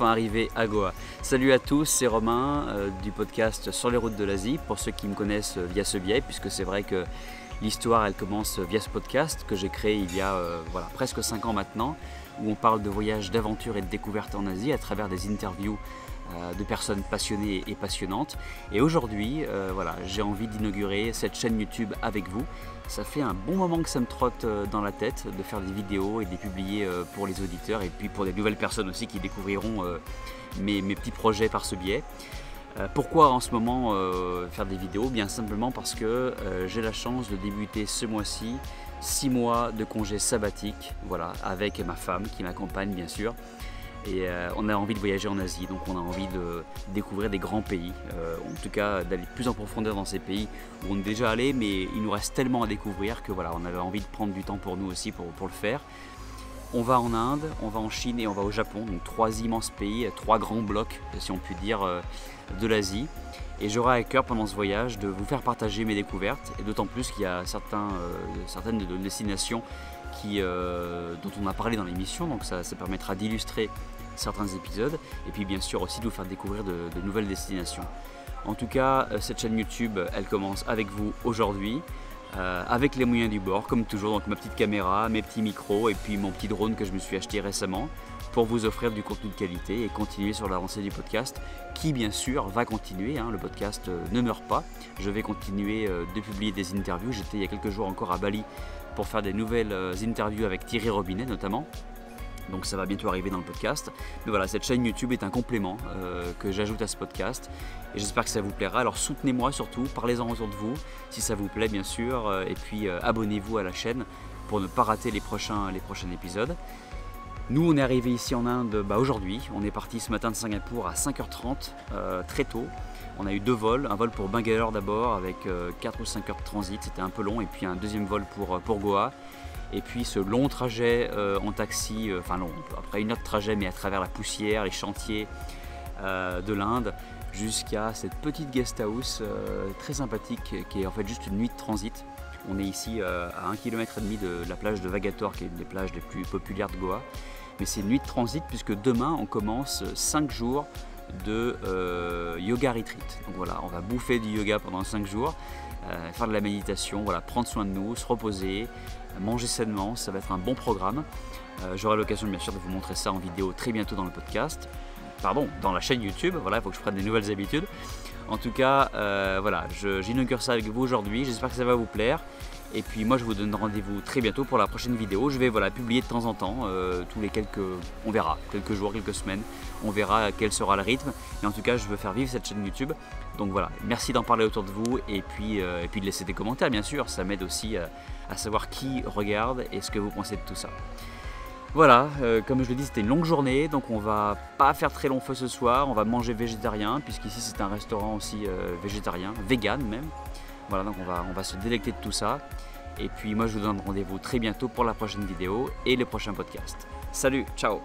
enfin arrivé à Goa. Salut à tous, c'est Romain du podcast Sur les routes de l'Asie, pour ceux qui me connaissent via ce biais, puisque c'est vrai que l'histoire elle commence via ce podcast que j'ai créé il y a presque 5 ans maintenant, où on parle de voyages, d'aventures et de découvertes en Asie à travers des interviews de personnes passionnées et passionnantes. Et aujourd'hui, j'ai envie d'inaugurer cette chaîne YouTube avec vous. Ça fait un bon moment que ça me trotte dans la tête de faire des vidéos et de les publier pour les auditeurs et puis pour des nouvelles personnes aussi qui découvriront mes petits projets par ce biais. Pourquoi en ce moment faire des vidéos? Bien simplement parce que j'ai la chance de débuter ce mois-ci 6 mois de congé sabbatique, avec ma femme qui m'accompagne bien sûr. Et on a envie de voyager en Asie, donc on a envie de découvrir des grands pays, en tout cas d'aller plus en profondeur dans ces pays où on est déjà allé, mais il nous reste tellement à découvrir que on avait envie de prendre du temps pour nous aussi pour le faire. On va en Inde, on va en Chine et on va au Japon, donc 3 immenses pays, 3 grands blocs, si on peut dire, de l'Asie. Et j'aurai à cœur pendant ce voyage de vous faire partager mes découvertes, et d'autant plus qu'il y a certaines destinations dont on a parlé dans l'émission, donc ça permettra d'illustrer certains épisodes, et puis bien sûr aussi de vous faire découvrir de nouvelles destinations. En tout cas, cette chaîne YouTube, elle commence avec vous aujourd'hui, avec les moyens du bord, comme toujours, donc ma petite caméra, mes petits micros, et puis mon petit drone que je me suis acheté récemment, pour vous offrir du contenu de qualité et continuer sur l'avancée du podcast, qui bien sûr va continuer, le podcast ne meurt pas. Je vais continuer de publier des interviews. J'étais il y a quelques jours encore à Bali pour faire des nouvelles interviews avec Thierry Robinet notamment. Donc ça va bientôt arriver dans le podcast. Mais voilà, cette chaîne YouTube est un complément que j'ajoute à ce podcast. Et j'espère que ça vous plaira. Alors soutenez-moi surtout, parlez-en autour de vous, si ça vous plaît bien sûr. Et puis abonnez-vous à la chaîne pour ne pas rater les prochains épisodes. Nous on est arrivé ici en Inde aujourd'hui. On est parti ce matin de Singapour à 5h30, très tôt. On a eu 2 vols, un vol pour Bangalore d'abord avec 4 ou 5 heures de transit, c'était un peu long, et puis un deuxième vol pour Goa. Et puis ce long trajet en taxi, après 1 heure de trajet, mais à travers la poussière, les chantiers de l'Inde, jusqu'à cette petite guest house très sympathique qui est en fait juste une nuit de transit. On est ici à 1,5 km de la plage de Vagator, qui est une des plages les plus populaires de Goa. Mais c'est une nuit de transit puisque demain on commence 5 jours de yoga retreat. Donc on va bouffer du yoga pendant 5 jours, faire de la méditation, prendre soin de nous, se reposer, manger sainement, ça va être un bon programme. J'aurai l'occasion bien sûr de vous montrer ça en vidéo très bientôt dans le podcast. Dans la chaîne YouTube, il faut que je prenne des nouvelles habitudes. En tout cas, j'inaugure ça avec vous aujourd'hui, j'espère que ça va vous plaire. Et puis moi je vous donne rendez-vous très bientôt pour la prochaine vidéo. Je vais publier de temps en temps, tous les on verra, quelques jours, quelques semaines, on verra quel sera le rythme. Mais en tout cas je veux faire vivre cette chaîne YouTube. Donc merci d'en parler autour de vous et puis de laisser des commentaires bien sûr, ça m'aide aussi à savoir qui regarde et ce que vous pensez de tout ça. Comme je le dis, c'était une longue journée, donc on va pas faire très long feu ce soir, on va manger végétarien, puisqu'ici c'est un restaurant aussi végétarien, vegan même. Donc on va se délecter de tout ça. Et puis moi je vous donne rendez-vous très bientôt pour la prochaine vidéo et le prochain podcast. Salut, ciao!